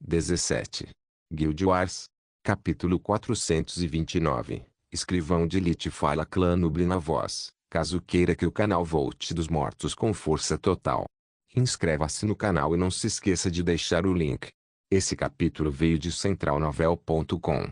17. Guild Wars. Capítulo 429. Escrivão de Elite fala clã Nuble na voz, caso queira que o canal volte dos mortos com força total. Inscreva-se no canal e não se esqueça de deixar o link. Esse capítulo veio de centralnovel.com.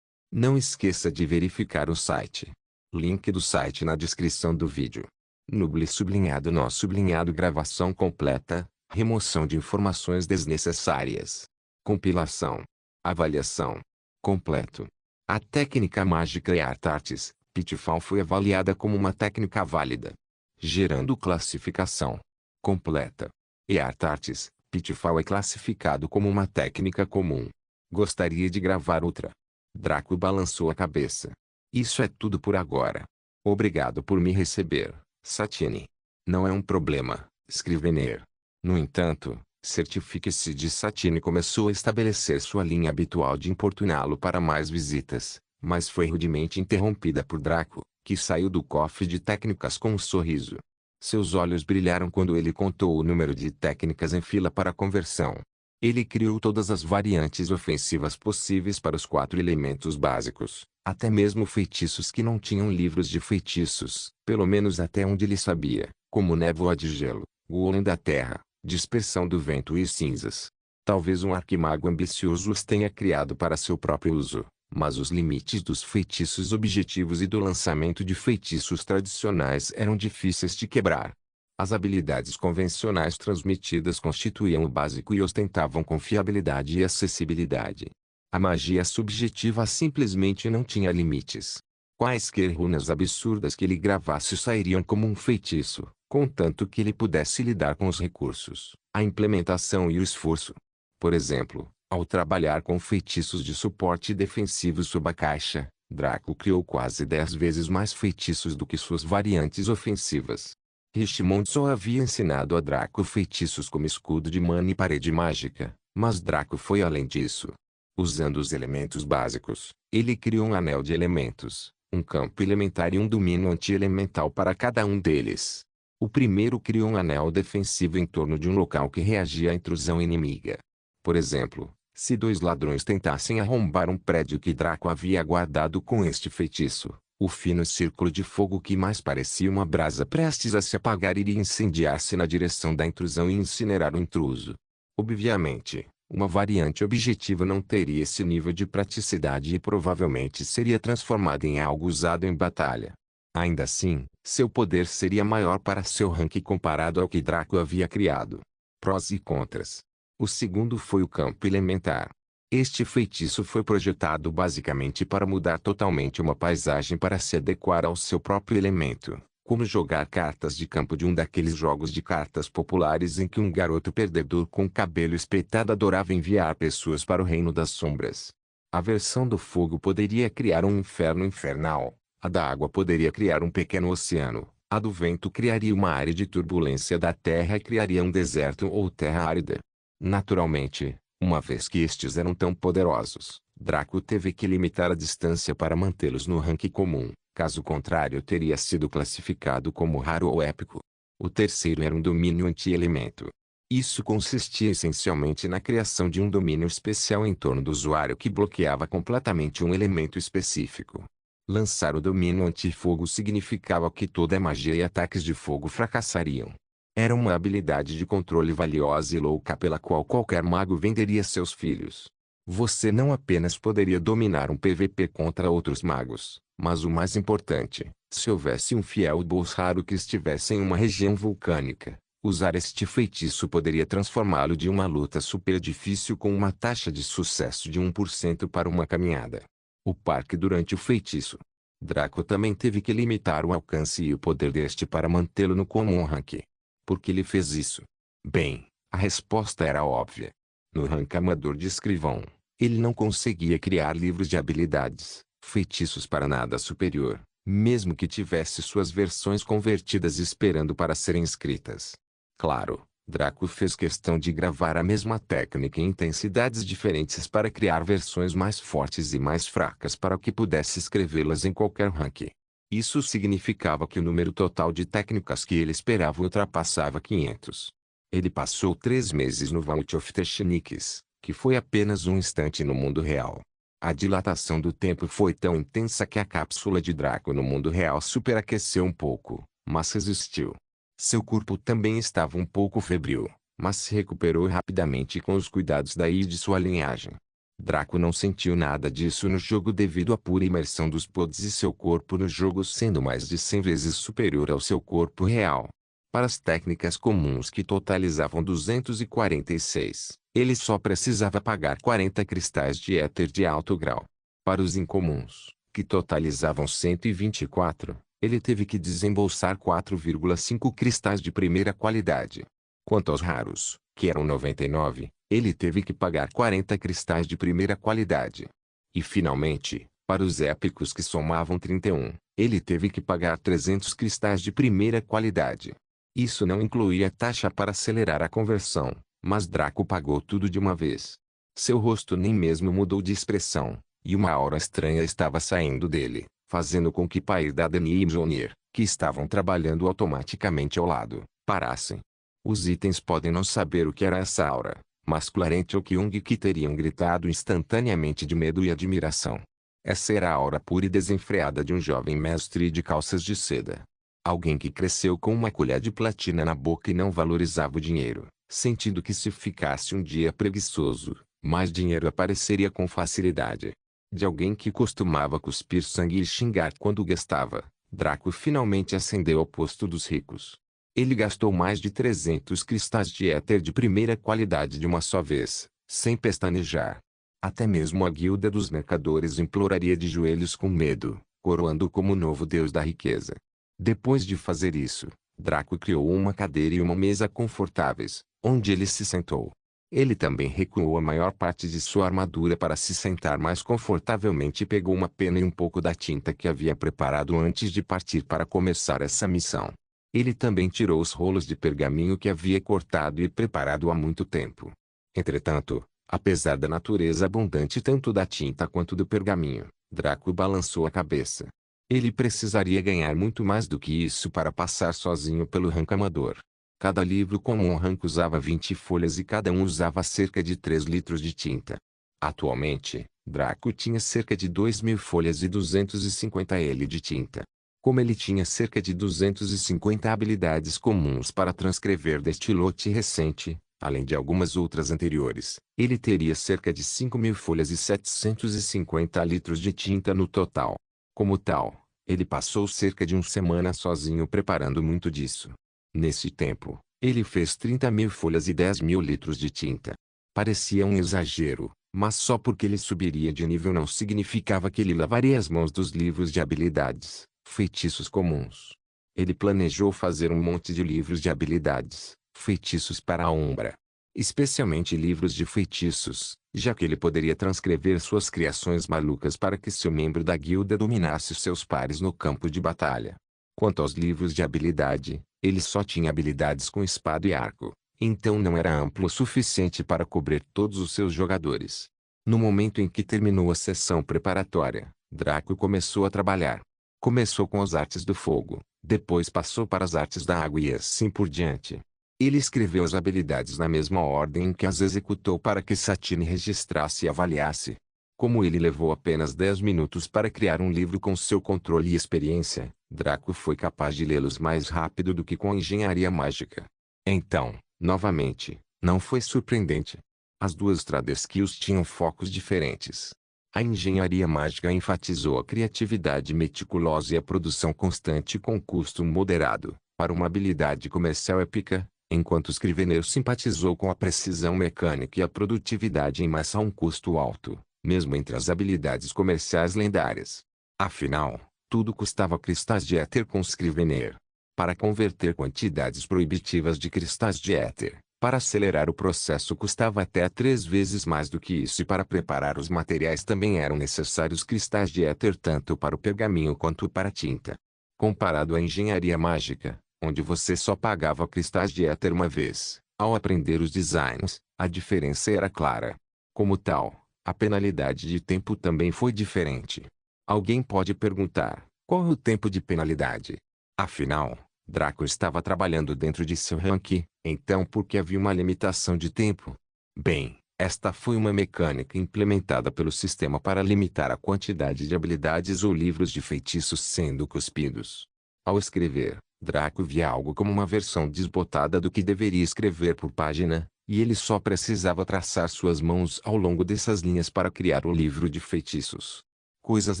Não esqueça de verificar o site. Link do site na descrição do vídeo. Nuble sublinhado nó sublinhado gravação completa, remoção de informações desnecessárias. Compilação. Avaliação. Completo. A técnica mágica EartArts, Pitfall foi avaliada como uma técnica válida, gerando classificação completa. EartArts, Pitfall é classificado como uma técnica comum. Gostaria de gravar outra. Draco balançou a cabeça. Isso é tudo por agora. Obrigado por me receber, Satine. Não é um problema, Scrivener. No entanto, certifique-se de Satine começou a estabelecer sua linha habitual de importuná-lo para mais visitas, mas foi rudemente interrompida por Draco, que saiu do cofre de técnicas com um sorriso. Seus olhos brilharam quando ele contou o número de técnicas em fila para conversão. Ele criou todas as variantes ofensivas possíveis para os 4 elementos básicos, até mesmo feitiços que não tinham livros de feitiços, pelo menos até onde ele sabia, como névoa de gelo, golem da terra, dispersão do vento e cinzas. Talvez um arquimago ambicioso os tenha criado para seu próprio uso, mas os limites dos feitiços objetivos e do lançamento de feitiços tradicionais eram difíceis de quebrar. As habilidades convencionais transmitidas constituíam o básico e ostentavam confiabilidade e acessibilidade. A magia subjetiva simplesmente não tinha limites. Quaisquer runas absurdas que ele gravasse sairiam como um feitiço, contanto que ele pudesse lidar com os recursos, a implementação e o esforço. Por exemplo, ao trabalhar com feitiços de suporte defensivo sob a caixa, Draco criou quase 10 vezes mais feitiços do que suas variantes ofensivas. Richmond só havia ensinado a Draco feitiços como escudo de mana e parede mágica, mas Draco foi além disso. Usando os elementos básicos, ele criou um anel de elementos, um campo elementar e um domínio anti-elemental para cada um deles. O primeiro criou um anel defensivo em torno de um local que reagia à intrusão inimiga. Por exemplo, se 2 ladrões tentassem arrombar um prédio que Draco havia guardado com este feitiço, o fino círculo de fogo que mais parecia uma brasa prestes a se apagar iria incendiar-se na direção da intrusão e incinerar o intruso. Obviamente, uma variante objetiva não teria esse nível de praticidade e provavelmente seria transformada em algo usado em batalha. Ainda assim, seu poder seria maior para seu rank comparado ao que Draco havia criado. Prós e contras. O segundo foi o campo elementar. Este feitiço foi projetado basicamente para mudar totalmente uma paisagem para se adequar ao seu próprio elemento, como jogar cartas de campo de um daqueles jogos de cartas populares em que um garoto perdedor com cabelo espetado adorava enviar pessoas para o reino das sombras. A versão do fogo poderia criar um inferno infernal, a da água poderia criar um pequeno oceano, a do vento criaria uma área de turbulência da terra e criaria um deserto ou terra árida. Naturalmente, uma vez que estes eram tão poderosos, Draco teve que limitar a distância para mantê-los no rank comum, caso contrário teria sido classificado como raro ou épico. O terceiro era um domínio anti-elemento. Isso consistia essencialmente na criação de um domínio especial em torno do usuário que bloqueava completamente um elemento específico. Lançar o domínio anti-fogo significava que toda a magia e ataques de fogo fracassariam. Era uma habilidade de controle valiosa e louca pela qual qualquer mago venderia seus filhos. Você não apenas poderia dominar um PVP contra outros magos, mas o mais importante, se houvesse um fiel boss raro que estivesse em uma região vulcânica, usar este feitiço poderia transformá-lo de uma luta super difícil com uma taxa de sucesso de 1% para uma caminhada. O parque durante o feitiço. Draco também teve que limitar o alcance e o poder deste para mantê-lo no comum rank. Por que ele fez isso? Bem, a resposta era óbvia. No rank amador de escrivão, ele não conseguia criar livros de habilidades, feitiços para nada superior, mesmo que tivesse suas versões convertidas esperando para serem escritas. Claro, Draco fez questão de gravar a mesma técnica em intensidades diferentes para criar versões mais fortes e mais fracas para que pudesse escrevê-las em qualquer rank. Isso significava que o número total de técnicas que ele esperava ultrapassava 500. Ele passou 3 meses no Vault of Techniques, que foi apenas um instante no mundo real. A dilatação do tempo foi tão intensa que a cápsula de Draco no mundo real superaqueceu um pouco, mas resistiu. Seu corpo também estava um pouco febril, mas se recuperou rapidamente com os cuidados daí e de sua linhagem. Draco não sentiu nada disso no jogo devido à pura imersão dos pods e seu corpo no jogo sendo mais de 100 vezes superior ao seu corpo real. Para as técnicas comuns que totalizavam 246, ele só precisava pagar 40 cristais de éter de alto grau. Para os incomuns, que totalizavam 124, ele teve que desembolsar 4,5 cristais de primeira qualidade. Quanto aos raros, que eram 99, ele teve que pagar 40 cristais de primeira qualidade. E finalmente, para os épicos que somavam 31, ele teve que pagar 300 cristais de primeira qualidade. Isso não incluía taxa para acelerar a conversão, mas Draco pagou tudo de uma vez. Seu rosto nem mesmo mudou de expressão, e uma aura estranha estava saindo dele, fazendo com que Paidadani e Mjolnir, que estavam trabalhando automaticamente ao lado, parassem. Os itens podem não saber o que era essa aura, mas Clarent ou Kyung que teriam gritado instantaneamente de medo e admiração. Essa era a aura pura e desenfreada de um jovem mestre de calças de seda. Alguém que cresceu com uma colher de platina na boca e não valorizava o dinheiro, sentindo que se ficasse um dia preguiçoso, mais dinheiro apareceria com facilidade. De alguém que costumava cuspir sangue e xingar quando gastava, Draco finalmente ascendeu ao posto dos ricos. Ele gastou mais de 300 cristais de éter de primeira qualidade de uma só vez, sem pestanejar. Até mesmo a guilda dos mercadores imploraria de joelhos com medo, coroando-o como novo deus da riqueza. Depois de fazer isso, Draco criou uma cadeira e uma mesa confortáveis, onde ele se sentou. Ele também recuou a maior parte de sua armadura para se sentar mais confortavelmente e pegou uma pena e um pouco da tinta que havia preparado antes de partir para começar essa missão. Ele também tirou os rolos de pergaminho que havia cortado e preparado há muito tempo. Entretanto, apesar da natureza abundante tanto da tinta quanto do pergaminho, Draco balançou a cabeça. Ele precisaria ganhar muito mais do que isso para passar sozinho pelo rank amador. Cada livro comum rank usava 20 folhas e cada um usava cerca de 3 litros de tinta. Atualmente, Draco tinha cerca de 2.000 folhas e 250 L de tinta. Como ele tinha cerca de 250 habilidades comuns para transcrever deste lote recente, além de algumas outras anteriores, ele teria cerca de 5.000 folhas e 750 litros de tinta no total. Como tal, ele passou cerca de uma semana sozinho preparando muito disso. Nesse tempo, ele fez 30.000 folhas e 10.000 litros de tinta. Parecia um exagero, mas só porque ele subiria de nível não significava que ele lavaria as mãos dos livros de habilidades, feitiços comuns. Ele planejou fazer um monte de livros de habilidades, feitiços para a Umbra. Especialmente livros de feitiços, já que ele poderia transcrever suas criações malucas para que seu membro da guilda dominasse seus pares no campo de batalha. Quanto aos livros de habilidade, ele só tinha habilidades com espada e arco, então não era amplo o suficiente para cobrir todos os seus jogadores. No momento em que terminou a sessão preparatória, Draco começou a trabalhar. Começou com as artes do fogo, depois passou para as artes da água e assim por diante. Ele escreveu as habilidades na mesma ordem em que as executou para que Satine registrasse e avaliasse. Como ele levou apenas 10 minutos para criar um livro com seu controle e experiência, Draco foi capaz de lê-los mais rápido do que com a engenharia mágica. Então, novamente, não foi surpreendente. As duas trade skills tinham focos diferentes. A engenharia mágica enfatizou a criatividade meticulosa e a produção constante com custo moderado, para uma habilidade comercial épica, enquanto Scrivener simpatizou com a precisão mecânica e a produtividade em massa a um custo alto, mesmo entre as habilidades comerciais lendárias. Afinal, tudo custava cristais de éter com Scrivener. Para converter quantidades proibitivas de cristais de éter, para acelerar o processo custava até 3 vezes mais do que isso e para preparar os materiais também eram necessários cristais de éter tanto para o pergaminho quanto para a tinta. Comparado à engenharia mágica, onde você só pagava cristais de éter uma vez, ao aprender os designs, a diferença era clara. Como tal, a penalidade de tempo também foi diferente. Alguém pode perguntar, qual é o tempo de penalidade? Afinal, Draco estava trabalhando dentro de seu rank, então por que havia uma limitação de tempo? Bem, Esta foi uma mecânica implementada pelo sistema para limitar a quantidade de habilidades ou livros de feitiços sendo cuspidos. Ao escrever, Draco via algo como uma versão desbotada do que deveria escrever por página, e ele só precisava traçar suas mãos ao longo dessas linhas para criar o livro de feitiços. Coisas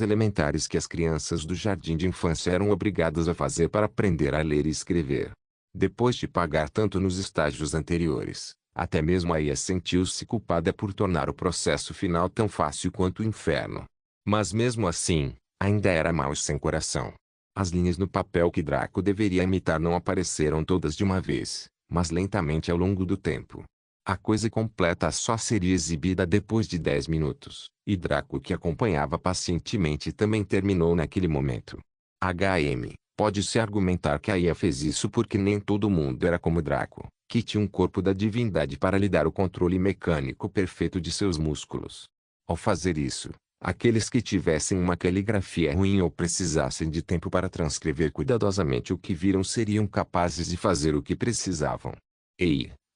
elementares que as crianças do jardim de infância eram obrigadas a fazer para aprender a ler e escrever. Depois de pagar tanto nos estágios anteriores, até mesmo a Ia sentiu-se culpada por tornar o processo final tão fácil quanto o inferno. Mas mesmo assim, ainda era mau e sem coração. As linhas no papel que Draco deveria imitar não apareceram todas de uma vez, mas lentamente ao longo do tempo. A coisa completa só seria exibida depois de 10 minutos, e Draco, que acompanhava pacientemente, também terminou naquele momento. Pode-se argumentar que a Ia fez isso porque nem todo mundo era como Draco, que tinha um corpo da divindade para lhe dar o controle mecânico perfeito de seus músculos. Ao fazer isso, aqueles que tivessem uma caligrafia ruim ou precisassem de tempo para transcrever cuidadosamente o que viram seriam capazes de fazer o que precisavam.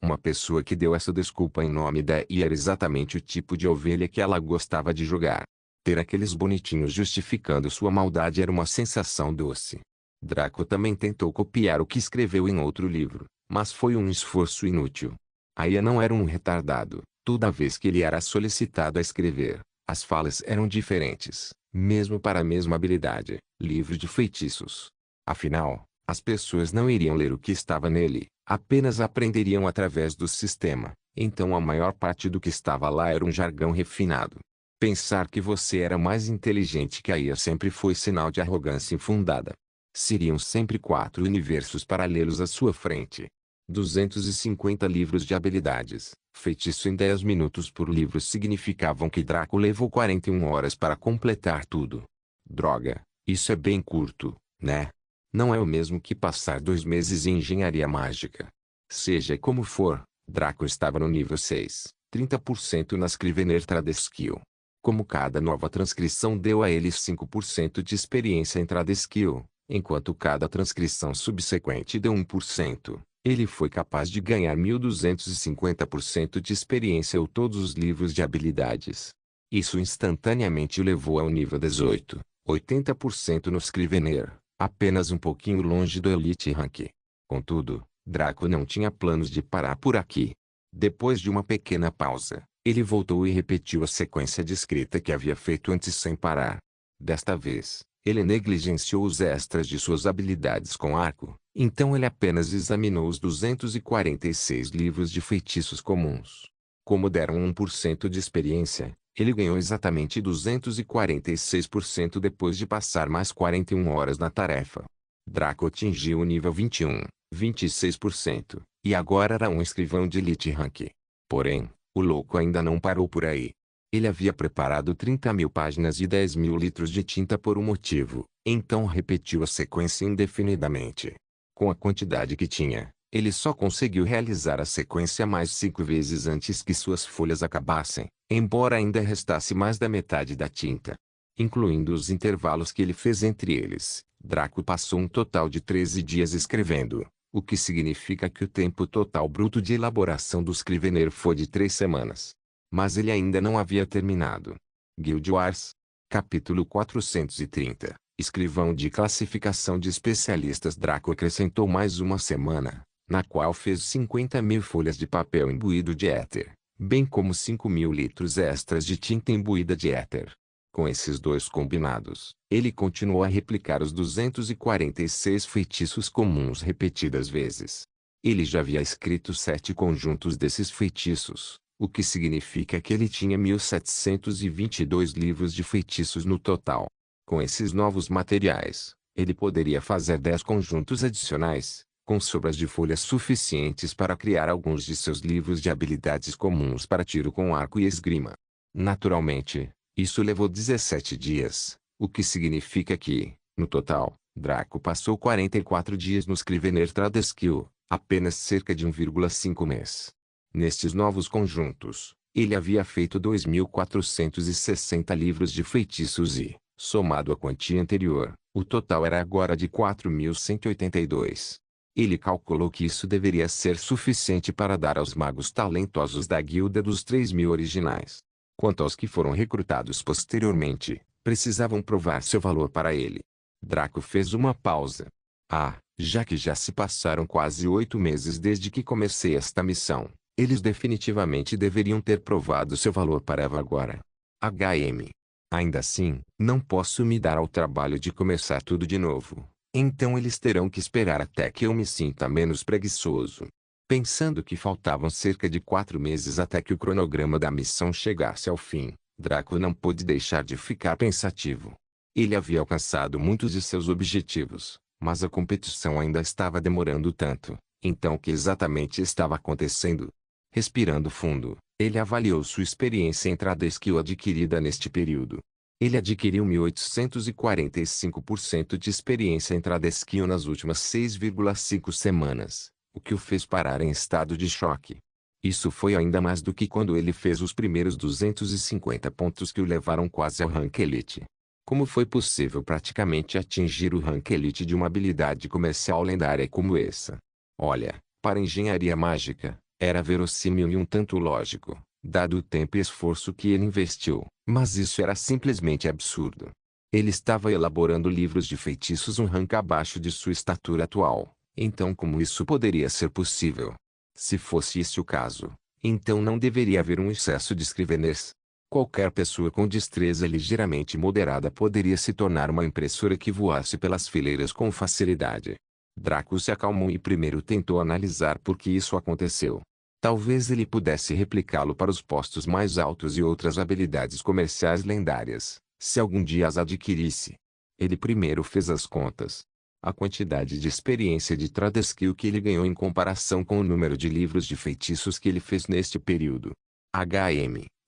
Uma pessoa que deu essa desculpa em nome da Ia era exatamente o tipo de ovelha que ela gostava de jogar. Ter aqueles bonitinhos justificando sua maldade era uma sensação doce. Draco também tentou copiar o que escreveu em outro livro, mas foi um esforço inútil. A Ia não era um retardado. Toda vez que ele era solicitado a escrever, as falas eram diferentes, mesmo para a mesma habilidade, livro de feitiços. Afinal, as pessoas não iriam ler o que estava nele, apenas aprenderiam através do sistema, então a maior parte do que estava lá era um jargão refinado. Pensar que você era mais inteligente que a Ia sempre foi sinal de arrogância infundada. Seriam sempre 4 universos paralelos à sua frente. 250 livros de habilidades, feitiço em 10 minutos por livro significavam que Draco levou 41 horas para completar tudo. Droga, isso é bem curto, né? Não é o mesmo que passar 2 meses em engenharia mágica. Seja como for, Draco estava no nível 6, 30% na Scrivener Tradeskill. Como cada nova transcrição deu a ele 5% de experiência em Tradeskill, enquanto cada transcrição subsequente deu 1%, ele foi capaz de ganhar 1250% de experiência ou todos os livros de habilidades. Isso instantaneamente o levou ao nível 18, 80% no Scrivener, apenas um pouquinho longe do Elite Rank. Contudo, Draco não tinha planos de parar por aqui. Depois de uma pequena pausa, ele voltou e repetiu a sequência de escrita que havia feito antes sem parar. Desta vez, ele negligenciou os extras de suas habilidades com arco, então ele apenas examinou os 246 livros de feitiços comuns. Como deram 1% de experiência, ele ganhou exatamente 246% depois de passar mais 41 horas na tarefa. Draco atingiu o nível 21, 26%, e agora era um escrivão de Elite Rank. Porém, o louco ainda não parou por aí. Ele havia preparado 30.000 páginas e 10.000 litros de tinta por um motivo, então repetiu a sequência indefinidamente. Com a quantidade que tinha, ele só conseguiu realizar a sequência mais 5 vezes antes que suas folhas acabassem, embora ainda restasse mais da metade da tinta. Incluindo os intervalos que ele fez entre eles, Draco passou um total de 13 dias escrevendo, o que significa que o tempo total bruto de elaboração do Scrivener foi de 3 semanas. Mas ele ainda não havia terminado. Guild Wars. Capítulo 430. Escrivão de classificação de especialistas. Draco acrescentou mais uma semana, na qual fez 50.000 folhas de papel imbuído de éter, bem como 5.000 litros extras de tinta imbuída de éter. Com esses dois combinados, ele continuou a replicar os 246 feitiços comuns repetidas vezes. Ele já havia escrito 7 conjuntos desses feitiços, o que significa que ele tinha 1.722 livros de feitiços no total. Com esses novos materiais, ele poderia fazer 10 conjuntos adicionais, com sobras de folhas suficientes para criar alguns de seus livros de habilidades comuns para tiro com arco e esgrima. Naturalmente, isso levou 17 dias, o que significa que, no total, Draco passou 44 dias no Scrivener Tradeskill, apenas cerca de 1,5 mês. Nestes novos conjuntos, ele havia feito 2.460 livros de feitiços e, somado à quantia anterior, o total era agora de 4.182. Ele calculou que isso deveria ser suficiente para dar aos magos talentosos da Guilda dos 3.000 originais. Quanto aos que foram recrutados posteriormente, precisavam provar seu valor para ele. Draco fez uma pausa. Já que já se passaram quase 8 meses desde que comecei esta missão, eles definitivamente deveriam ter provado seu valor para Eva agora. Ainda assim, não posso me dar ao trabalho de começar tudo de novo. Então eles terão que esperar até que eu me sinta menos preguiçoso. Pensando que faltavam cerca de 4 meses até que o cronograma da missão chegasse ao fim, Draco não pôde deixar de ficar pensativo. Ele havia alcançado muitos de seus objetivos, mas a competição ainda estava demorando tanto. Então o que exatamente estava acontecendo? Respirando fundo, ele avaliou sua experiência em Trade Skill adquirida neste período. Ele adquiriu 1.845% de experiência em Trade Skill nas últimas 6,5 semanas, o que o fez parar em estado de choque. Isso foi ainda mais do que quando ele fez os primeiros 250 pontos que o levaram quase ao rank Elite. Como foi possível praticamente atingir o rank Elite de uma habilidade comercial lendária como essa? Olha, para engenharia mágica, era verossímil e um tanto lógico, dado o tempo e esforço que ele investiu, mas isso era simplesmente absurdo. Ele estava elaborando livros de feitiços um rank abaixo de sua estatura atual, então como isso poderia ser possível? Se fosse esse o caso, então não deveria haver um excesso de escriveners. Qualquer pessoa com destreza ligeiramente moderada poderia se tornar uma impressora que voasse pelas fileiras com facilidade. Draco se acalmou e primeiro tentou analisar por que isso aconteceu. Talvez ele pudesse replicá-lo para os postos mais altos e outras habilidades comerciais lendárias, se algum dia as adquirisse. Ele primeiro fez as contas. A quantidade de experiência de Trade Skill que ele ganhou em comparação com o número de livros de feitiços que ele fez neste período.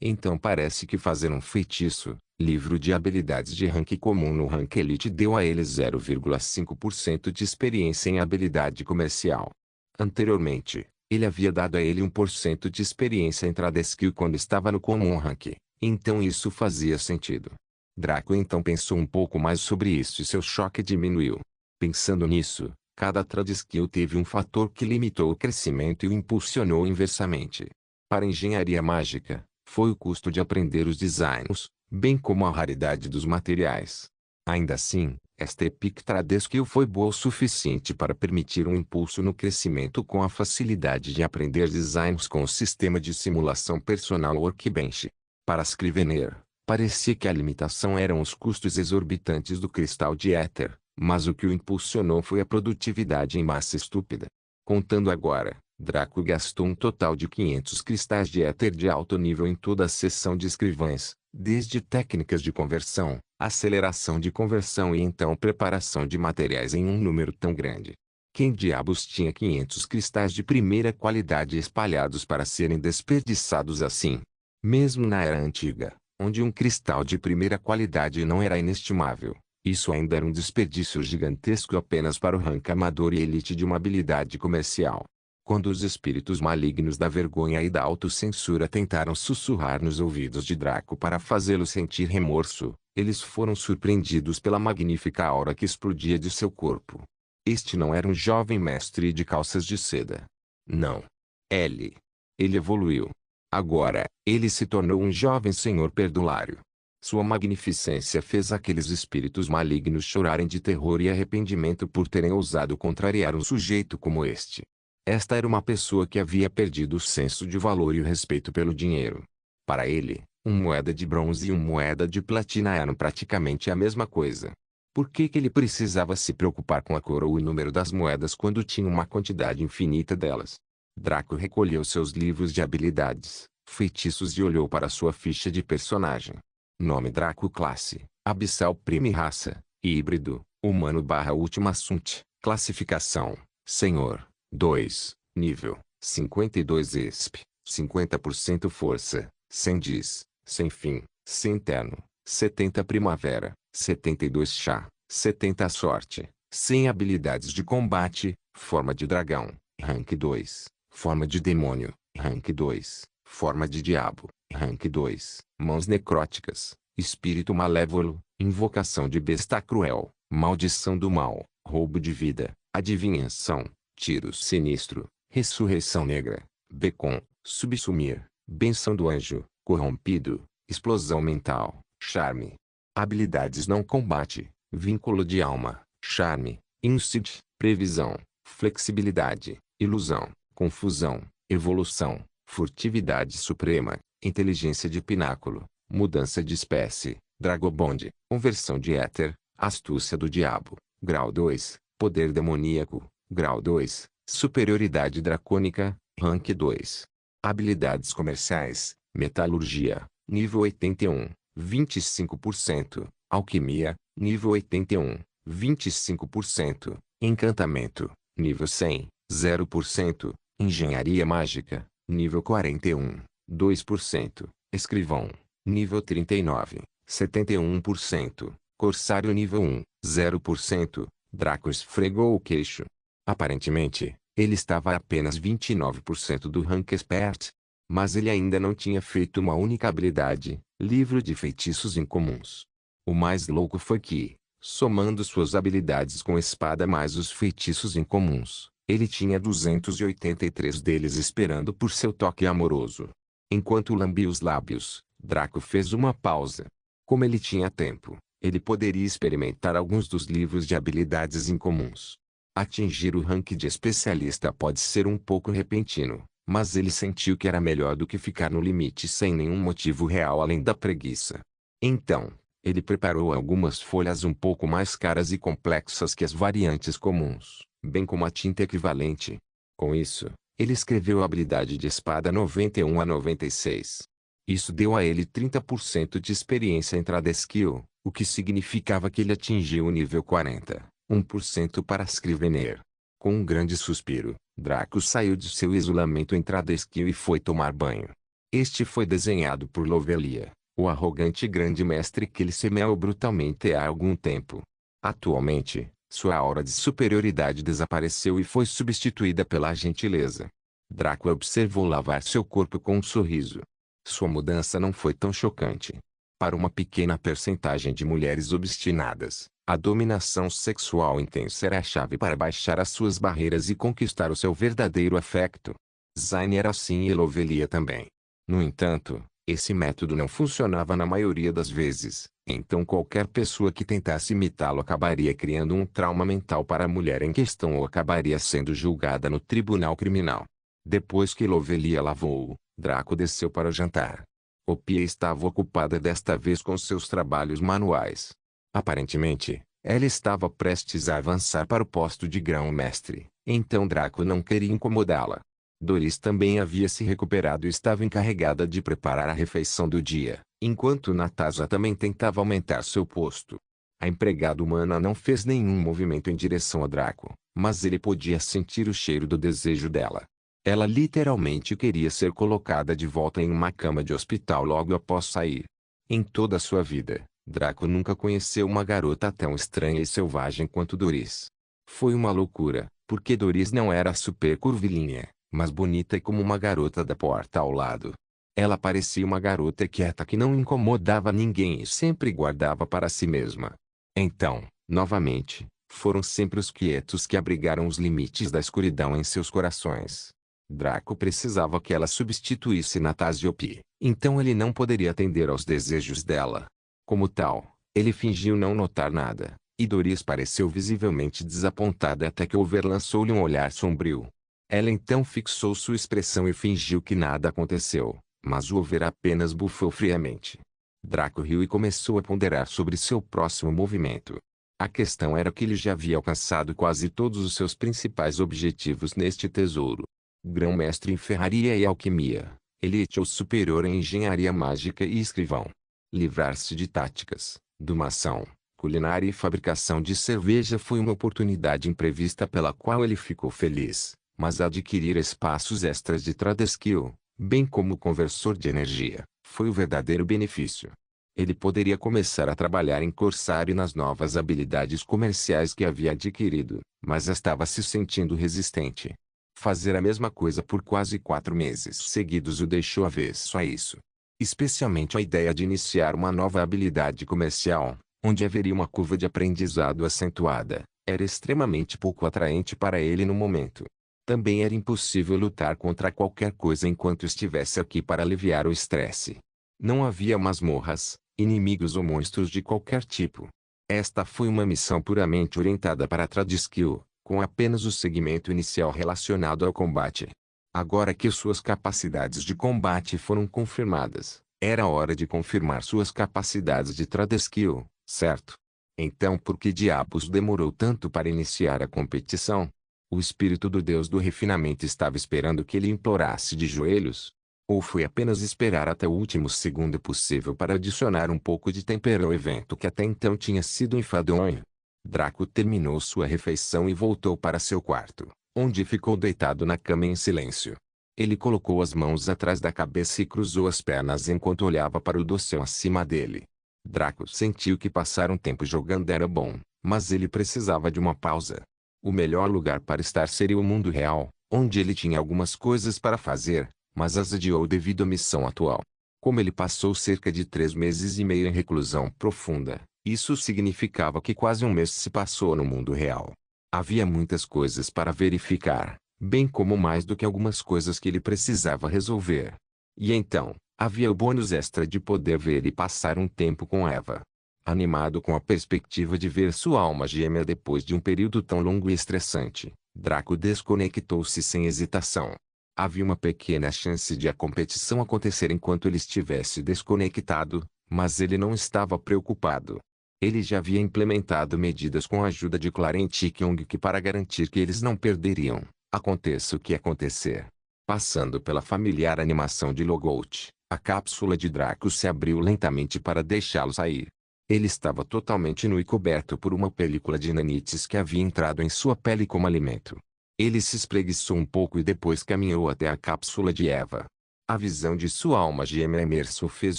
Então parece que fazer um feitiço, livro de habilidades de rank comum no rank Elite deu a ele 0,5% de experiência em habilidade comercial. Anteriormente, ele havia dado a ele 1% de experiência em Trade Skill quando estava no comum rank, então isso fazia sentido. Draco então pensou um pouco mais sobre isso e seu choque diminuiu. Pensando nisso, cada Trade Skill teve um fator que limitou o crescimento e o impulsionou inversamente. Para engenharia mágica, foi o custo de aprender os designs, bem como a raridade dos materiais. Ainda assim, esta Epic Trade Skill foi boa o suficiente para permitir um impulso no crescimento com a facilidade de aprender designs com o sistema de simulação personal Workbench. Para Scrivener, parecia que a limitação eram os custos exorbitantes do cristal de éter, mas o que o impulsionou foi a produtividade em massa estúpida. Contando agora, Draco gastou um total de 500 cristais de éter de alto nível em toda a seção de escrivães, desde técnicas de conversão, aceleração de conversão e então preparação de materiais em um número tão grande. Quem diabos tinha 500 cristais de primeira qualidade espalhados para serem desperdiçados assim? Mesmo na era antiga, onde um cristal de primeira qualidade não era inestimável, isso ainda era um desperdício gigantesco apenas para o rank amador e elite de uma habilidade comercial. Quando os espíritos malignos da vergonha e da autocensura tentaram sussurrar nos ouvidos de Draco para fazê-lo sentir remorso, eles foram surpreendidos pela magnífica aura que explodia de seu corpo. Este não era um jovem mestre de calças de seda. Não. Ele evoluiu. Agora, ele se tornou um jovem senhor perdulário. Sua magnificência fez aqueles espíritos malignos chorarem de terror e arrependimento por terem ousado contrariar um sujeito como este. Esta era uma pessoa que havia perdido o senso de valor e o respeito pelo dinheiro. Para ele, uma moeda de bronze e uma moeda de platina eram praticamente a mesma coisa. Por que ele precisava se preocupar com a cor ou o número das moedas quando tinha uma quantidade infinita delas? Draco recolheu seus livros de habilidades, feitiços e olhou para sua ficha de personagem. Nome Draco Classe, Abissal Prime Raça, Híbrido, Humano/Última Assunte, Classificação, Senhor, 2, Nível, 52 ESP, 50% Força, 100 Diz, sem fim, Centeno, 70 Primavera, 72 Chá, 70 Sorte, 100 Habilidades de Combate, Forma de Dragão, Rank 2, Forma de Demônio, Rank 2, Forma de Diabo, Rank 2, Mãos Necróticas, Espírito Malévolo, Invocação de Besta Cruel, Maldição do Mal, Roubo de Vida, Adivinhação, tiro sinistro, ressurreição negra, Becon, subsumir, benção do anjo, corrompido, explosão mental, charme. Habilidades não combate, vínculo de alma, charme, insight, previsão, flexibilidade, ilusão, confusão, evolução, furtividade suprema, inteligência de pináculo, mudança de espécie, dragobond, conversão de éter, astúcia do diabo, grau 2, poder demoníaco, grau 2, superioridade dracônica, rank 2. Habilidades comerciais, metalurgia, nível 81, 25%, alquimia, nível 81, 25%, encantamento, nível 100, 0%, engenharia mágica, nível 41, 2%, escrivão, nível 39, 71%, corsário nível 1, 0%, Draco esfregou o queixo. Aparentemente, ele estava a apenas 29% do rank expert. Mas ele ainda não tinha feito uma única habilidade, livro de feitiços incomuns. O mais louco foi que, somando suas habilidades com espada mais os feitiços incomuns, ele tinha 283 deles esperando por seu toque amoroso. Enquanto lambia os lábios, Draco fez uma pausa. Como ele tinha tempo, ele poderia experimentar alguns dos livros de habilidades incomuns. Atingir o rank de especialista pode ser um pouco repentino, mas ele sentiu que era melhor do que ficar no limite sem nenhum motivo real além da preguiça. Então, ele preparou algumas folhas um pouco mais caras e complexas que as variantes comuns, bem como a tinta equivalente. Com isso, ele escreveu a habilidade de espada 91 a 96. Isso deu a ele 30% de experiência em Trade Skill, o que significava que ele atingiu o nível 40, 1% para Scrivener. Com um grande suspiro, Draco saiu de seu isolamento em Trade Skill e foi tomar banho. Este foi desenhado por Lovelia, o arrogante grande mestre que ele semeou brutalmente há algum tempo. Atualmente, sua aura de superioridade desapareceu e foi substituída pela gentileza. Draco observou lavar seu corpo com um sorriso. Sua mudança não foi tão chocante. Para uma pequena percentagem de mulheres obstinadas, a dominação sexual intensa era a chave para baixar as suas barreiras e conquistar o seu verdadeiro afeto. Zayn era assim e Lovelia também. No entanto, esse método não funcionava na maioria das vezes, então qualquer pessoa que tentasse imitá-lo acabaria criando um trauma mental para a mulher em questão ou acabaria sendo julgada no tribunal criminal. Depois que Lovelia lavou, Draco desceu para o jantar. Opia estava ocupada desta vez com seus trabalhos manuais. Aparentemente, ela estava prestes a avançar para o posto de grão-mestre, então Draco não queria incomodá-la. Doris também havia se recuperado e estava encarregada de preparar a refeição do dia, enquanto Natasha também tentava aumentar seu posto. A empregada humana não fez nenhum movimento em direção a Draco, mas ele podia sentir o cheiro do desejo dela. Ela literalmente queria ser colocada de volta em uma cama de hospital logo após sair. Em toda a sua vida, Draco nunca conheceu uma garota tão estranha e selvagem quanto Doris. Foi uma loucura, porque Doris não era super curvilínea, mas bonita como uma garota da porta ao lado. Ela parecia uma garota quieta que não incomodava ninguém e sempre guardava para si mesma. Então, novamente, foram sempre os quietos que abrigaram os limites da escuridão em seus corações. Draco precisava que ela substituísse Natasha Opie, então ele não poderia atender aos desejos dela. Como tal, ele fingiu não notar nada, e Doris pareceu visivelmente desapontada até que Over lançou-lhe um olhar sombrio. Ela então fixou sua expressão e fingiu que nada aconteceu, mas o Over apenas bufou friamente. Draco riu e começou a ponderar sobre seu próximo movimento. A questão era que ele já havia alcançado quase todos os seus principais objetivos neste tesouro. Grão-mestre em ferraria e alquimia, elite ou superior em engenharia mágica e escrivão. Livrar-se de táticas, domação, culinária e fabricação de cerveja foi uma oportunidade imprevista pela qual ele ficou feliz, mas adquirir espaços extras de Trade Skill, bem como conversor de energia, foi o verdadeiro benefício. Ele poderia começar a trabalhar em Corsário nas novas habilidades comerciais que havia adquirido, mas estava se sentindo resistente. Fazer a mesma coisa por quase 4 meses seguidos o deixou avesso a isso. Especialmente a ideia de iniciar uma nova habilidade comercial, onde haveria uma curva de aprendizado acentuada, Era extremamente pouco atraente para ele no momento. Também era impossível lutar contra qualquer coisa enquanto estivesse aqui para aliviar o estresse. Não havia masmorras, inimigos ou monstros de qualquer tipo. Esta foi uma missão puramente orientada para Tradeskill, com apenas o segmento inicial relacionado ao combate. Agora que suas capacidades de combate foram confirmadas, era hora de confirmar suas capacidades de Tradeskill, certo? Então por que diabos demorou tanto para iniciar a competição? O espírito do deus do refinamento estava esperando que ele implorasse de joelhos? Ou foi apenas esperar até o último segundo possível para adicionar um pouco de tempero ao evento que até então tinha sido enfadonho? Draco terminou sua refeição e voltou para seu quarto, onde ficou deitado na cama em silêncio. Ele colocou as mãos atrás da cabeça e cruzou as pernas enquanto olhava para o dossel acima dele. Draco sentiu que passar um tempo jogando era bom, mas ele precisava de uma pausa. O melhor lugar para estar seria o mundo real, onde ele tinha algumas coisas para fazer, mas as adiou devido à missão atual. Como ele passou cerca de 3 meses e meio em reclusão profunda, isso significava que quase um mês se passou no mundo real. Havia muitas coisas para verificar, bem como mais do que algumas coisas que ele precisava resolver. E então, havia o bônus extra de poder ver e passar um tempo com Eva. Animado com a perspectiva de ver sua alma gêmea depois de um período tão longo e estressante, Draco desconectou-se sem hesitação. Havia uma pequena chance de a competição acontecer enquanto ele estivesse desconectado, mas ele não estava preocupado. Ele já havia implementado medidas com a ajuda de Clarence e Kyung-ki para garantir que eles não perderiam, aconteça o que acontecer. Passando pela familiar animação de Logout, a cápsula de Draco se abriu lentamente para deixá-lo sair. Ele estava totalmente nu e coberto por uma película de nanites que havia entrado em sua pele como alimento. Ele se espreguiçou um pouco e depois caminhou até a cápsula de Eva. A visão de sua alma gêmea emersa o fez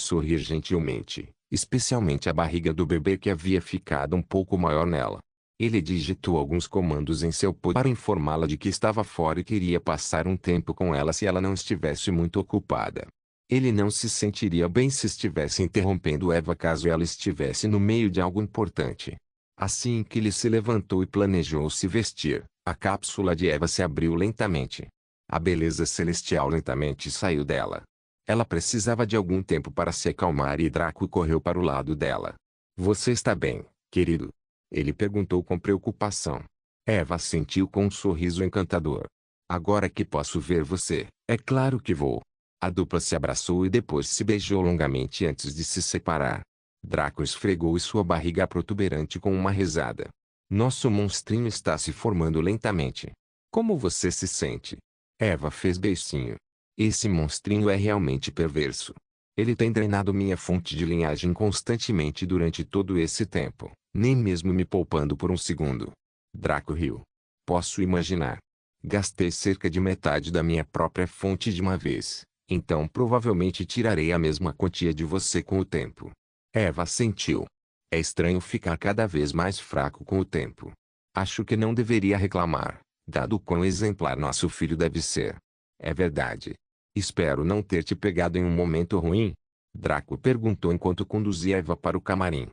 sorrir gentilmente, especialmente a barriga do bebê que havia ficado um pouco maior nela. Ele digitou alguns comandos em seu pod para informá-la de que estava fora e queria passar um tempo com ela se ela não estivesse muito ocupada. Ele não se sentiria bem se estivesse interrompendo Eva caso ela estivesse no meio de algo importante. Assim que ele se levantou e planejou se vestir, a cápsula de Eva se abriu lentamente. A beleza celestial lentamente saiu dela. Ela precisava de algum tempo para se acalmar e Draco correu para o lado dela. Você está bem, querido? Ele perguntou com preocupação. Eva sentiu com um sorriso encantador. Agora que posso ver você, é claro que vou. A dupla se abraçou e depois se beijou longamente antes de se separar. Draco esfregou sua barriga protuberante com uma risada. Nosso monstrinho está se formando lentamente. Como você se sente? Eva fez beicinho. Esse monstrinho é realmente perverso. Ele tem drenado minha fonte de linhagem constantemente durante todo esse tempo, nem mesmo me poupando por um segundo. Draco riu. Posso imaginar. Gastei cerca de metade da minha própria fonte de uma vez. Então provavelmente tirarei a mesma quantia de você com o tempo. Eva sentiu. É estranho ficar cada vez mais fraco com o tempo. Acho que não deveria reclamar, dado o quão exemplar nosso filho deve ser. É verdade. Espero não ter te pegado em um momento ruim? Draco perguntou enquanto conduzia Eva para o camarim.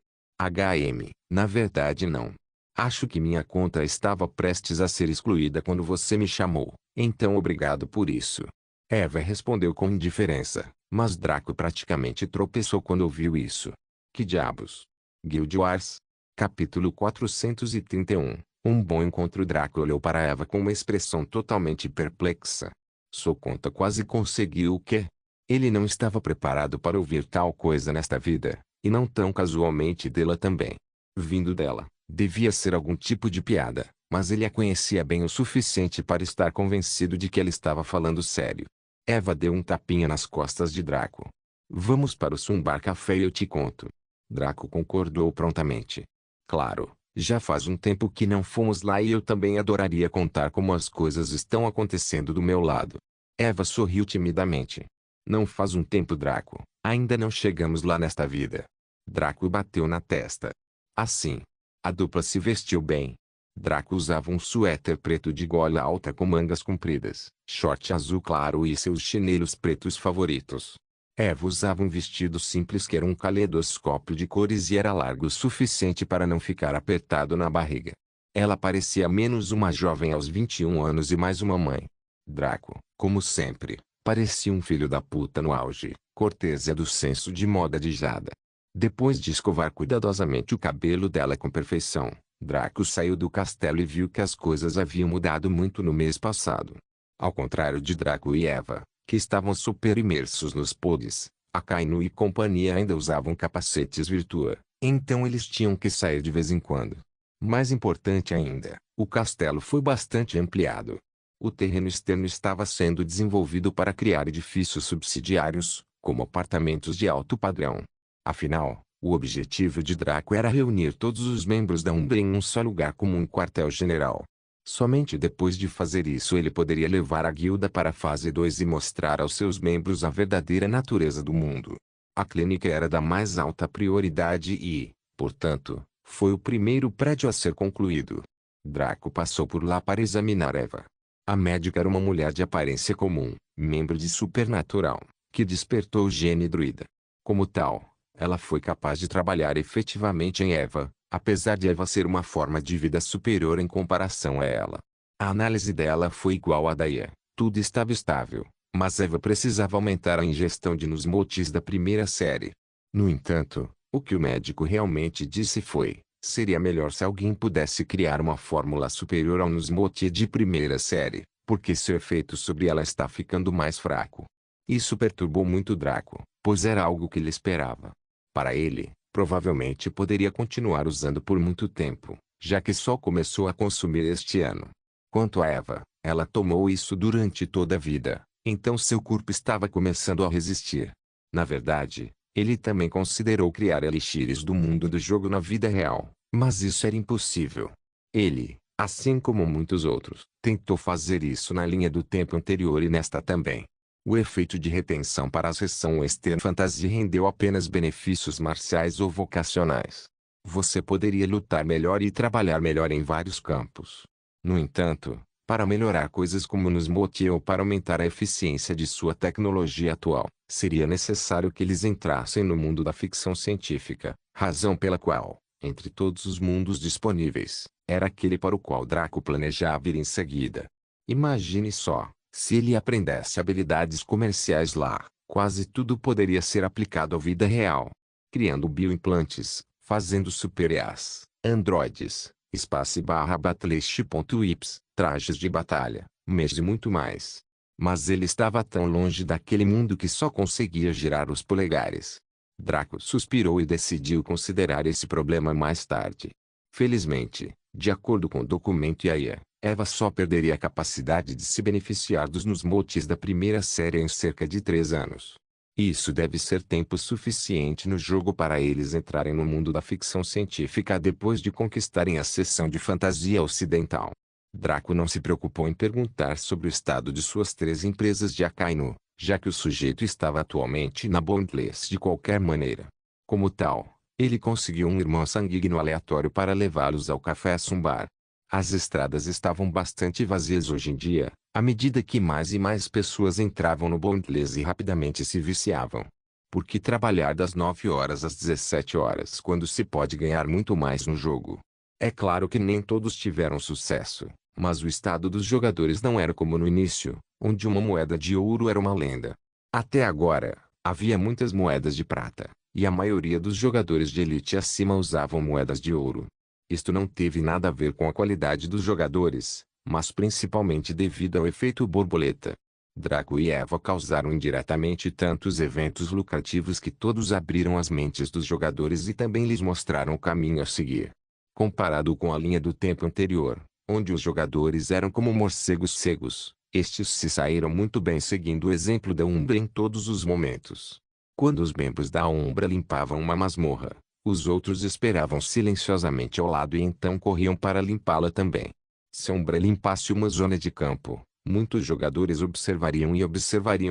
Na verdade não. Acho que minha conta estava prestes a ser excluída quando você me chamou, então obrigado por isso. Eva respondeu com indiferença, mas Draco praticamente tropeçou quando ouviu isso. Que diabos? Guild Wars? Capítulo 431. Um bom encontro. Draco olhou para Eva com uma expressão totalmente perplexa. Sua conta quase conseguiu o quê? Ele não estava preparado para ouvir tal coisa nesta vida, e não tão casualmente dela também. Vindo dela, devia ser algum tipo de piada, mas ele a conhecia bem o suficiente para estar convencido de que ela estava falando sério. Eva deu um tapinha nas costas de Draco. Vamos para o Sumbar Café e eu te conto. Draco concordou prontamente. Claro, já faz um tempo que não fomos lá e eu também adoraria contar como as coisas estão acontecendo do meu lado. Eva sorriu timidamente. Não faz um tempo, Draco. Ainda não chegamos lá nesta vida. Draco bateu na testa. Assim. A dupla se vestiu bem. Draco usava um suéter preto de gola alta com mangas compridas, short azul claro e seus chinelos pretos favoritos. Eva usava um vestido simples que era um caleidoscópio de cores e era largo o suficiente para não ficar apertado na barriga. Ela parecia menos uma jovem aos 21 anos e mais uma mãe. Draco, como sempre, parecia um filho da puta no auge, cortesia do senso de moda de Jada. Depois de escovar cuidadosamente o cabelo dela com perfeição, Draco saiu do castelo e viu que as coisas haviam mudado muito no mês passado. Ao contrário de Draco e Eva, que estavam super imersos nos pods, Akainu e companhia ainda usavam capacetes Virtua, então eles tinham que sair de vez em quando. Mais importante ainda, o castelo foi bastante ampliado. O terreno externo estava sendo desenvolvido para criar edifícios subsidiários, como apartamentos de alto padrão. Afinal, o objetivo de Draco era reunir todos os membros da Umbra em um só lugar como um quartel-general. Somente depois de fazer isso ele poderia levar a guilda para a fase 2 e mostrar aos seus membros a verdadeira natureza do mundo. A clínica era da mais alta prioridade e, portanto, foi o primeiro prédio a ser concluído. Draco passou por lá para examinar Eva. A médica era uma mulher de aparência comum, membro de Supernatural, que despertou o gene druida. Como tal, ela foi capaz de trabalhar efetivamente em Eva, apesar de Eva ser uma forma de vida superior em comparação a ela. A análise dela foi igual à da Ia, tudo estava estável, mas Eva precisava aumentar a ingestão de Nusmotis da primeira série. No entanto, o que o médico realmente disse foi: seria melhor se alguém pudesse criar uma fórmula superior ao Nusmoti de primeira série, porque seu efeito sobre ela está ficando mais fraco. Isso perturbou muito Draco, pois era algo que ele esperava. Para ele, provavelmente poderia continuar usando por muito tempo, já que só começou a consumir este ano. Quanto a Eva, ela tomou isso durante toda a vida, então seu corpo estava começando a resistir. Na verdade, ele também considerou criar elixires do mundo do jogo na vida real, mas isso era impossível. Ele, assim como muitos outros, tentou fazer isso na linha do tempo anterior e nesta também. O efeito de retenção para a seção Western Fantasy rendeu apenas benefícios marciais ou vocacionais. Você poderia lutar melhor e trabalhar melhor em vários campos. No entanto, para melhorar coisas como Nusmoti ou para aumentar a eficiência de sua tecnologia atual, seria necessário que eles entrassem no mundo da ficção científica, razão pela qual, entre todos os mundos disponíveis, era aquele para o qual Draco planejava ir em seguida. Imagine só, se ele aprendesse habilidades comerciais lá, quase tudo poderia ser aplicado à vida real. Criando bioimplantes, fazendo super-EAs, androides, espaço/battlist.ips, trajes de batalha, meios e muito mais. Mas ele estava tão longe daquele mundo que só conseguia girar os polegares. Draco suspirou e decidiu considerar esse problema mais tarde. Felizmente, de acordo com o documento Iaia, Eva só perderia a capacidade de se beneficiar dos Nusmotis da primeira série em cerca de 3 anos. Isso deve ser tempo suficiente no jogo para eles entrarem no mundo da ficção científica depois de conquistarem a seção de fantasia ocidental. Draco não se preocupou em perguntar sobre o estado de suas 3 empresas de Akainu, já que o sujeito estava atualmente na Boundless de qualquer maneira. Como tal, ele conseguiu um irmão sanguíneo aleatório para levá-los ao Café Sumbar. As estradas estavam bastante vazias hoje em dia, à medida que mais e mais pessoas entravam no Boundless e rapidamente se viciavam. Por que trabalhar das 9 horas às 17 horas quando se pode ganhar muito mais no jogo? É claro que nem todos tiveram sucesso, mas o estado dos jogadores não era como no início, onde uma moeda de ouro era uma lenda. Até agora, havia muitas moedas de prata, e a maioria dos jogadores de elite acima usavam moedas de ouro. Isto não teve nada a ver com a qualidade dos jogadores, mas principalmente devido ao efeito borboleta. Draco e Eva causaram indiretamente tantos eventos lucrativos que todos abriram as mentes dos jogadores e também lhes mostraram o caminho a seguir. Comparado com a linha do tempo anterior, onde os jogadores eram como morcegos cegos, estes se saíram muito bem seguindo o exemplo da Umbra em todos os momentos. Quando os membros da Umbra limpavam uma masmorra, os outros esperavam silenciosamente ao lado e então corriam para limpá-la também. Se a Umbra limpasse uma zona de campo, muitos jogadores observariam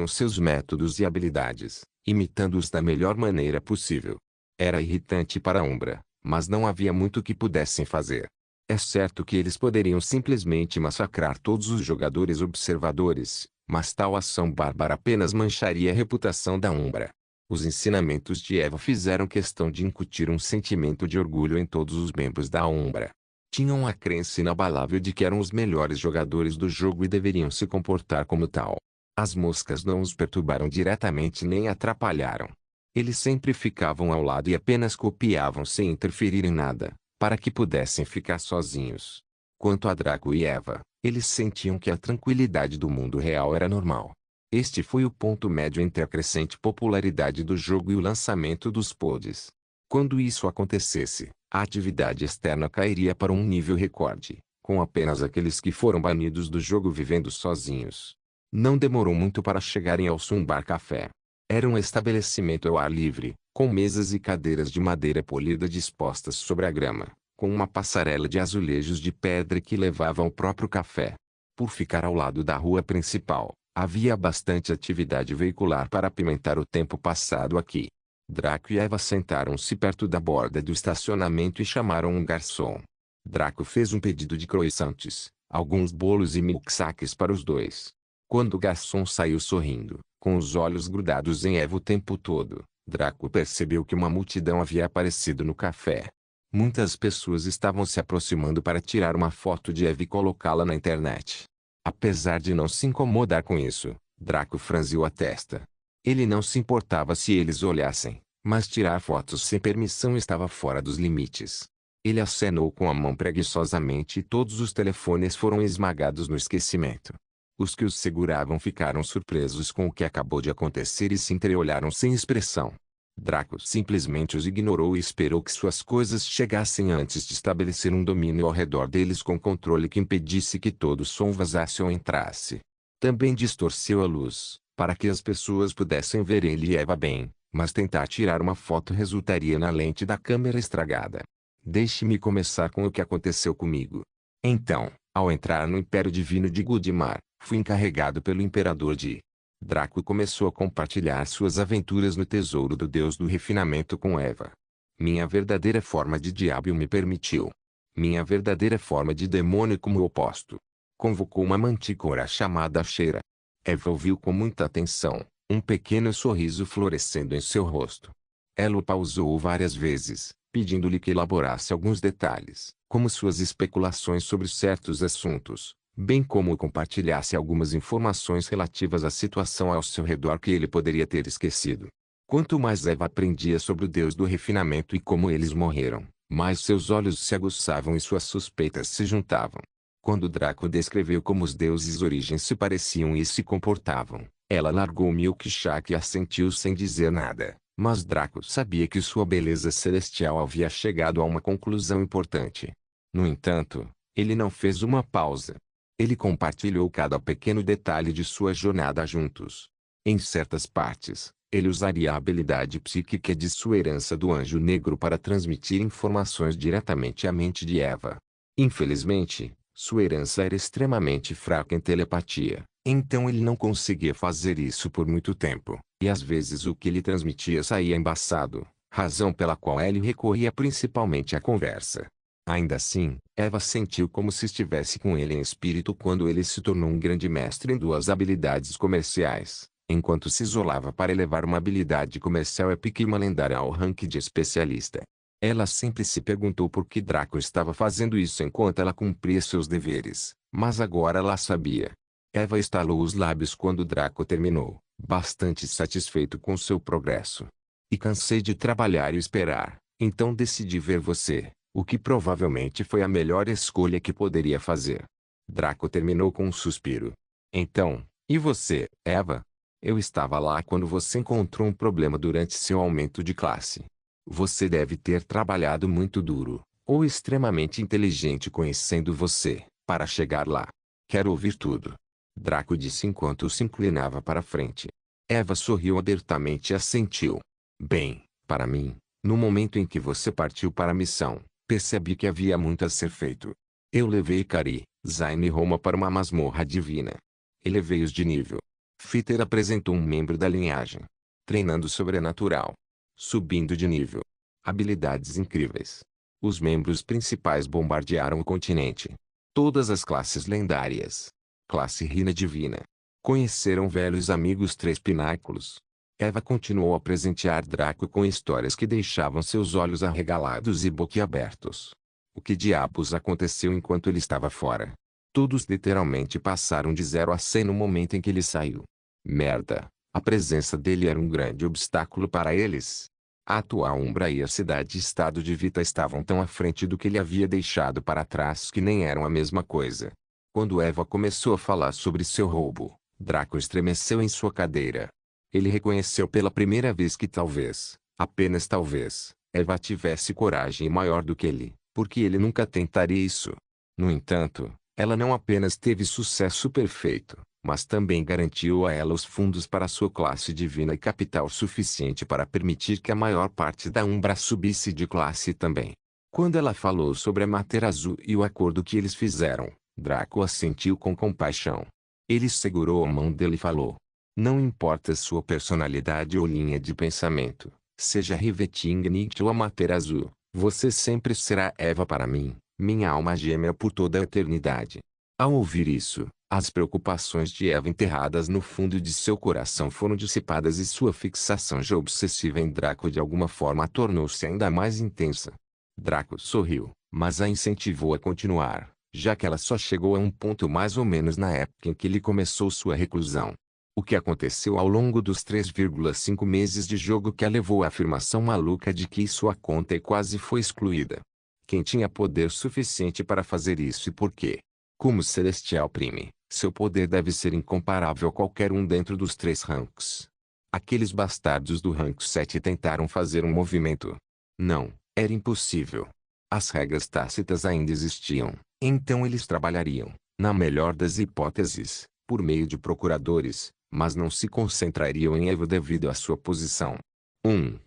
seus métodos e habilidades, imitando-os da melhor maneira possível. Era irritante para a Umbra, mas não havia muito que pudessem fazer. É certo que eles poderiam simplesmente massacrar todos os jogadores observadores, mas tal ação bárbara apenas mancharia a reputação da Umbra. Os ensinamentos de Eva fizeram questão de incutir um sentimento de orgulho em todos os membros da Umbra. Tinham a crença inabalável de que eram os melhores jogadores do jogo e deveriam se comportar como tal. As moscas não os perturbaram diretamente nem atrapalharam. Eles sempre ficavam ao lado e apenas copiavam sem interferir em nada, para que pudessem ficar sozinhos. Quanto a Draco e Eva, eles sentiam que a tranquilidade do mundo real era normal. Este foi o ponto médio entre a crescente popularidade do jogo e o lançamento dos pods. Quando isso acontecesse, a atividade externa cairia para um nível recorde, com apenas aqueles que foram banidos do jogo vivendo sozinhos. Não demorou muito para chegarem ao Sumbar Café. Era um estabelecimento ao ar livre, com mesas e cadeiras de madeira polida dispostas sobre a grama, com uma passarela de azulejos de pedra que levava ao próprio café. Por ficar ao lado da rua principal, havia bastante atividade veicular para apimentar o tempo passado aqui. Draco e Eva sentaram-se perto da borda do estacionamento e chamaram um garçom. Draco fez um pedido de croissantes, alguns bolos e milkshaker para os dois. Quando o garçom saiu sorrindo, com os olhos grudados em Eva o tempo todo, Draco percebeu que uma multidão havia aparecido no café. Muitas pessoas estavam se aproximando para tirar uma foto de Eva e colocá-la na internet. Apesar de não se incomodar com isso, Draco franziu a testa. Ele não se importava se eles olhassem, mas tirar fotos sem permissão estava fora dos limites. Ele acenou com a mão preguiçosamente e todos os telefones foram esmagados no esquecimento. Os que os seguravam ficaram surpresos com o que acabou de acontecer e se entreolharam sem expressão. Draco simplesmente os ignorou e esperou que suas coisas chegassem antes de estabelecer um domínio ao redor deles com controle que impedisse que todo som vazasse ou entrasse. Também distorceu a luz, para que as pessoas pudessem ver ele e Eva bem, mas tentar tirar uma foto resultaria na lente da câmera estragada. Deixe-me começar com o que aconteceu comigo. Então, ao entrar no Império Divino de Gudimar, fui encarregado pelo Imperador de... Draco começou a compartilhar suas aventuras no tesouro do Deus do refinamento com Eva. Minha verdadeira forma de diabo me permitiu. Minha verdadeira forma de demônio como oposto. Convocou uma mantícora chamada Cheira. Eva ouviu com muita atenção, um pequeno sorriso florescendo em seu rosto. Ela o pausou várias vezes, pedindo-lhe que elaborasse alguns detalhes, como suas especulações sobre certos assuntos, bem como compartilhasse algumas informações relativas à situação ao seu redor que ele poderia ter esquecido. Quanto mais Eva aprendia sobre o Deus do refinamento e como eles morreram, mais seus olhos se aguçavam e suas suspeitas se juntavam. Quando Draco descreveu como os deuses origens se pareciam e se comportavam, ela largou o milkshake e assentiu sem dizer nada. Mas Draco sabia que sua beleza celestial havia chegado a uma conclusão importante. No entanto, ele não fez uma pausa. Ele compartilhou cada pequeno detalhe de sua jornada juntos. Em certas partes, ele usaria a habilidade psíquica de sua herança do anjo negro para transmitir informações diretamente à mente de Eva. Infelizmente, sua herança era extremamente fraca em telepatia, então ele não conseguia fazer isso por muito tempo, e às vezes o que ele transmitia saía embaçado, razão pela qual ele recorria principalmente à conversa. Ainda assim, Eva sentiu como se estivesse com ele em espírito quando ele se tornou um grande mestre em duas habilidades comerciais, enquanto se isolava para elevar uma habilidade comercial épica e uma lendária ao ranking de especialista. Ela sempre se perguntou por que Draco estava fazendo isso enquanto ela cumpria seus deveres, mas agora ela sabia. Eva estalou os lábios quando Draco terminou, bastante satisfeito com seu progresso. E cansei de trabalhar e esperar, então decidi ver você. O que provavelmente foi a melhor escolha que poderia fazer. Draco terminou com um suspiro. Então, e você, Eva? Eu estava lá quando você encontrou um problema durante seu aumento de classe. Você deve ter trabalhado muito duro, ou extremamente inteligente conhecendo você, para chegar lá. Quero ouvir tudo. Draco disse enquanto se inclinava para frente. Eva sorriu abertamente e assentiu. Bem, para mim, no momento em que você partiu para a missão, percebi que havia muito a ser feito. Eu levei Kari, Zayn e Roma para uma masmorra divina. Elevei-os de nível. Fiter apresentou um membro da linhagem. Treinando sobrenatural. Subindo de nível. Habilidades incríveis. Os membros principais bombardearam o continente. Todas as classes lendárias. Classe Rina Divina. Conheceram velhos amigos três pináculos. Eva continuou a presentear Draco com histórias que deixavam seus olhos arregalados e boquiabertos. O que diabos aconteceu enquanto ele estava fora? Todos literalmente passaram de 0 a 100 no momento em que ele saiu. Merda, a presença dele era um grande obstáculo para eles. A atual Umbra e a cidade-estado de Vita estavam tão à frente do que ele havia deixado para trás que nem eram a mesma coisa. Quando Eva começou a falar sobre seu roubo, Draco estremeceu em sua cadeira. Ele reconheceu pela primeira vez que talvez, apenas talvez, Eva tivesse coragem maior do que ele, porque ele nunca tentaria isso. No entanto, ela não apenas teve sucesso perfeito, mas também garantiu a ela os fundos para sua classe divina e capital suficiente para permitir que a maior parte da Umbra subisse de classe também. Quando ela falou sobre a Materazu e o acordo que eles fizeram, Draco assentiu com compaixão. Ele segurou a mão dele e falou: não importa sua personalidade ou linha de pensamento, seja Riveting Nietzsche ou Amaterasu, você sempre será Eva para mim, minha alma gêmea por toda a eternidade. Ao ouvir isso, as preocupações de Eva enterradas no fundo de seu coração foram dissipadas e sua fixação já obsessiva em Draco de alguma forma tornou-se ainda mais intensa. Draco sorriu, mas a incentivou a continuar, já que ela só chegou a um ponto mais ou menos na época em que ele começou sua reclusão. O que aconteceu ao longo dos 3,5 meses de jogo que a levou à afirmação maluca de que sua conta quase foi excluída? Quem tinha poder suficiente para fazer isso e por quê? Como Celestial Prime, seu poder deve ser incomparável a qualquer um dentro dos 3 ranks. Aqueles bastardos do rank 7 tentaram fazer um movimento. Não, era impossível. As regras tácitas ainda existiam, então eles trabalhariam, na melhor das hipóteses, por meio de procuradores, mas não se concentrariam em Eva devido à sua posição. 1.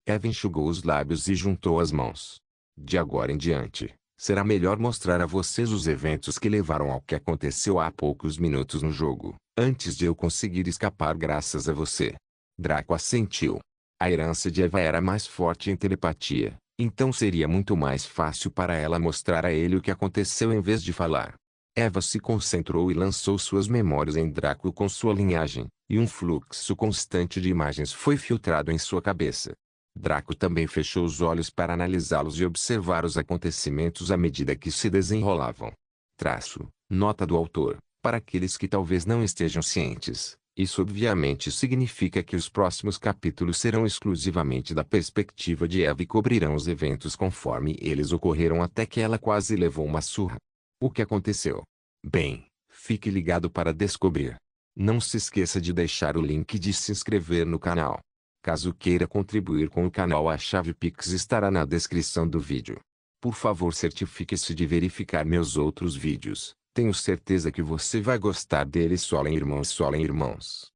Eva enxugou os lábios e juntou as mãos. De agora em diante, será melhor mostrar a vocês os eventos que levaram ao que aconteceu há poucos minutos no jogo, antes de eu conseguir escapar graças a você. Draco assentiu. A herança de Eva era mais forte em telepatia, então seria muito mais fácil para ela mostrar a ele o que aconteceu em vez de falar. Eva se concentrou e lançou suas memórias em Draco com sua linhagem, e um fluxo constante de imagens foi filtrado em sua cabeça. Draco também fechou os olhos para analisá-los e observar os acontecimentos à medida que se desenrolavam. Traço, nota do autor, para aqueles que talvez não estejam cientes, isso obviamente significa que os próximos capítulos serão exclusivamente da perspectiva de Eva e cobrirão os eventos conforme eles ocorreram até que ela quase levou uma surra. O que aconteceu? Bem, fique ligado para descobrir. Não se esqueça de deixar o link de se inscrever no canal. Caso queira contribuir com o canal, a chave Pix estará na descrição do vídeo. Por favor, certifique-se de verificar meus outros vídeos. Tenho certeza que você vai gostar deles. Solen irmãos, Solen irmãos.